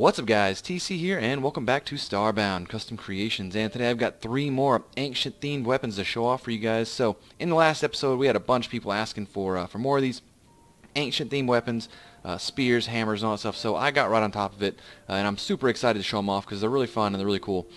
What's up guys, TC here and welcome back to Starbound Custom Creations, and today I've got 3 more ancient themed weapons to show off for you guys. So in the last episode we had a bunch of people asking for more of these ancient themed weapons, spears, hammers and all that stuff, so I got right on top of it and I'm super excited to show them off because they're really fun and they're really cool.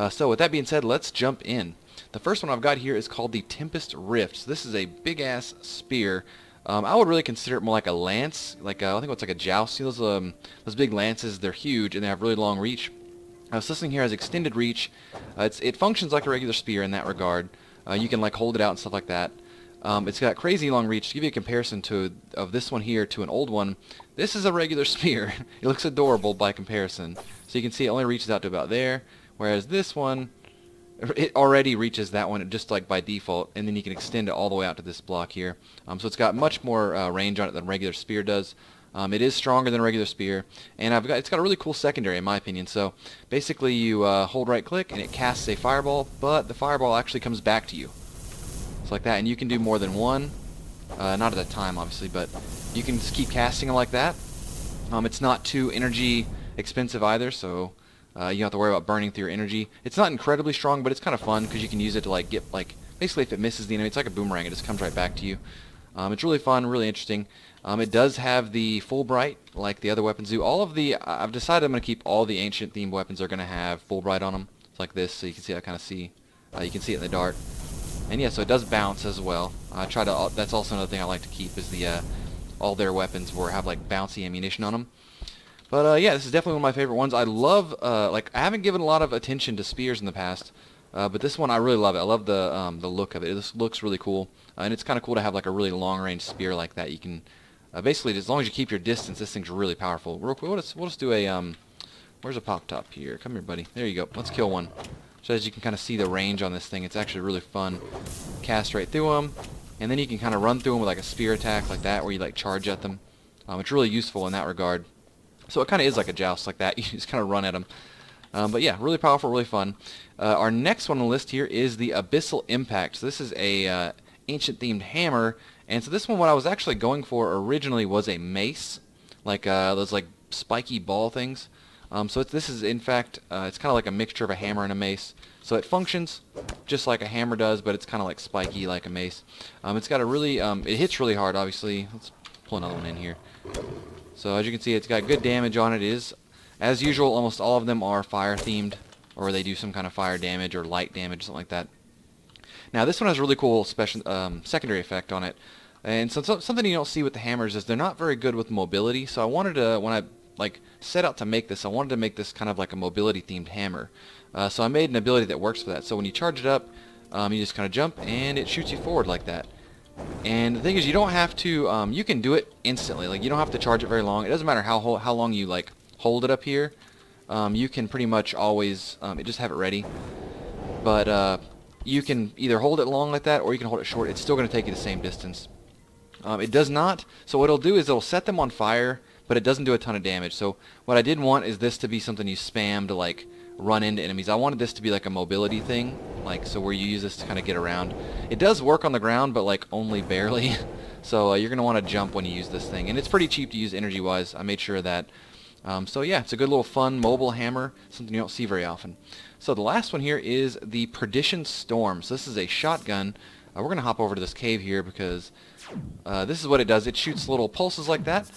So with that being said, let's jump in. The first one I've got here is called the Tempest Rift. So this is a big ass spear. I would really consider it more like a lance, like I think it's like a joust. See those big lances? They're huge and they have really long reach. So this thing here has extended reach. It functions like a regular spear in that regard. You can like hold it out and stuff like that. It's got crazy long reach. To give you a comparison of this one here to an old one, this is a regular spear. It looks adorable by comparison. So you can see it only reaches out to about there, whereas this one, it already reaches that one just like by default, and then you can extend it all the way out to this block here. So it's got much more range on it than a regular spear does. It is stronger than a regular spear, and it's got a really cool secondary in my opinion. So basically you hold right click and it casts a fireball, but the fireball actually comes back to you. It's like that, and you can do more than one, not at a time obviously, but you can just keep casting them like that. It's not too energy expensive either, so you don't have to worry about burning through your energy. It's not incredibly strong, but it's kind of fun because you can use it to like get basically if it misses the enemy, it's like a boomerang. It just comes right back to you. It's really fun, really interesting. It does have the full bright like the other weapons do. I've decided I'm going to keep all the ancient themed weapons are going to have full bright on them. It's like this, so you can see. You can see it in the dark. And yeah, so it does bounce as well. That's also another thing I like to keep is all their weapons have like bouncy ammunition on them. But yeah, this is definitely one of my favorite ones. I love, I haven't given a lot of attention to spears in the past, but this one I really love it. I love the look of it. It just looks really cool, and it's kind of cool to have like a really long-range spear like that. You can basically, as long as you keep your distance, this thing's really powerful. Real quick, we'll just do a where's a pop top here? Come here, buddy. There you go. Let's kill one. So as you can kind of see the range on this thing, it's actually really fun. Cast right through them, and then you can kind of run through them with like a spear attack like that, where you like charge at them. It's really useful in that regard. So it kind of is like a joust like that. You just kind of run at them. But yeah, really powerful, really fun. Our next one on the list here is the Abyssal Impact. So this is a ancient themed hammer. And so this one, what I was actually going for originally was a mace, like those like spiky ball things. So this is in fact, it's kind of like a mixture of a hammer and a mace. So it functions just like a hammer does, but it's kind of like spiky like a mace. It's got a really, it hits really hard obviously. Let's pull another one in here. So as you can see, it's got good damage on it. It is, as usual, almost all of them are fire themed, or they do some kind of fire damage or light damage, something like that. Now this one has a really cool special secondary effect on it, and so something you don't see with the hammers is they're not very good with mobility. So I wanted to, when I set out to make this, I wanted to make this kind of like a mobility themed hammer. So I made an ability that works for that. So when you charge it up, you just kind of jump and it shoots you forward like that. And the thing is, you don't have to, you can do it instantly. Like, you don't have to charge it very long. It doesn't matter how long you, like, hold it up here. You can pretty much always, just have it ready. But, you can either hold it long like that, or you can hold it short. It's still going to take you the same distance. It does not, so what it'll do is it'll set them on fire, but it doesn't do a ton of damage. So, what I did want is this to be something you spam to, like, run into enemies. I wanted this to be like a mobility thing, like so where you use this to kind of get around. It does work on the ground, but like only barely. So you're gonna want to jump when you use this thing, and it's pretty cheap to use energy wise. I made sure of that. So yeah, it's a good little fun mobile hammer, something you don't see very often. So the last one here is the Perdition Storm. So this is a shotgun. We're gonna hop over to this cave here because this is what it does. It shoots little pulses like that.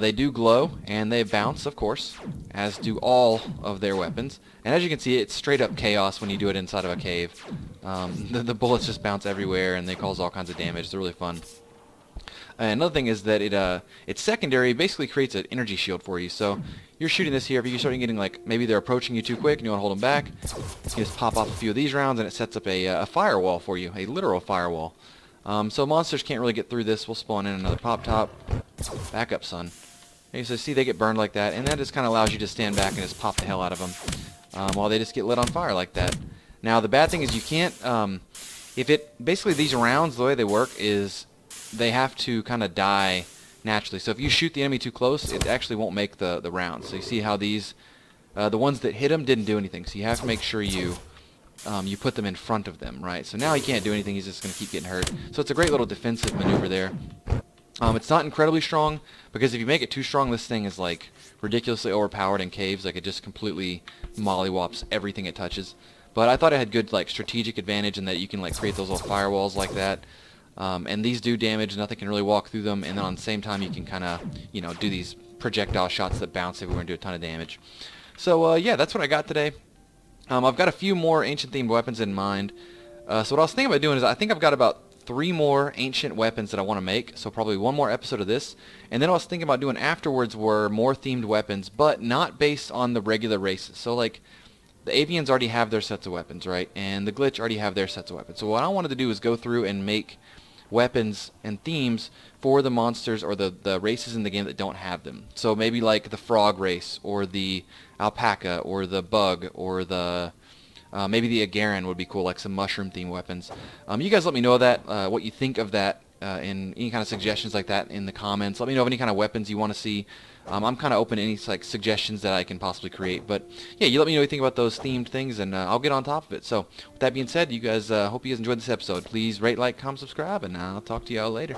They do glow, and they bounce, of course, as do all of their weapons. And as you can see, it's straight up chaos when you do it inside of a cave. The bullets just bounce everywhere, and they cause all kinds of damage. They're really fun. And another thing is that its secondary basically creates an energy shield for you. So you're shooting this here. If you start getting like, maybe they're approaching you too quick and you want to hold them back, you just pop off a few of these rounds, and it sets up a firewall for you, a literal firewall. So monsters can't really get through this. We'll spawn in another pop top. Back up, son. Okay, so see, they get burned like that, and that just kind of allows you to stand back and just pop the hell out of them while they just get lit on fire like that. Now the bad thing is you can't, basically these rounds, the way they work is they have to kind of die naturally. So if you shoot the enemy too close, it actually won't make the rounds. So you see how these, the ones that hit them didn't do anything. So you have to make sure you put them in front of them, right? So now he can't do anything. He's just going to keep getting hurt. So it's a great little defensive maneuver there. It's not incredibly strong, because if you make it too strong, this thing is like ridiculously overpowered in caves. Like, it just completely mollywops everything it touches. But I thought it had good, like, strategic advantage in that you can, like, create those little firewalls like that. And these do damage. Nothing can really walk through them. And then on the same time, you can kind of, you know, do these projectile shots that bounce everywhere and do a ton of damage. So, yeah, that's what I got today. I've got a few more ancient-themed weapons in mind. So what I was thinking about doing is I think I've got about 3 more ancient weapons that I want to make, so probably one more episode of this. And then I was thinking about doing afterwards were more themed weapons, but not based on the regular races. So, like, the avians already have their sets of weapons, right? And the glitch already have their sets of weapons. So what I wanted to do is go through and make weapons and themes for the monsters or the races in the game that don't have them. So maybe like the frog race, or the alpaca, or the bug, or the maybe the agaran would be cool, like some mushroom themed weapons. You guys let me know that, what you think of that, and any kind of suggestions like that in the comments. Let me know of any kind of weapons you want to see. I'm kind of open to any like suggestions that I can possibly create. But yeah, you let me know what you think about those themed things, and I'll get on top of it. So with that being said, you guys, hope you guys enjoyed this episode. Please rate, like, comment, subscribe, and I'll talk to y'all later.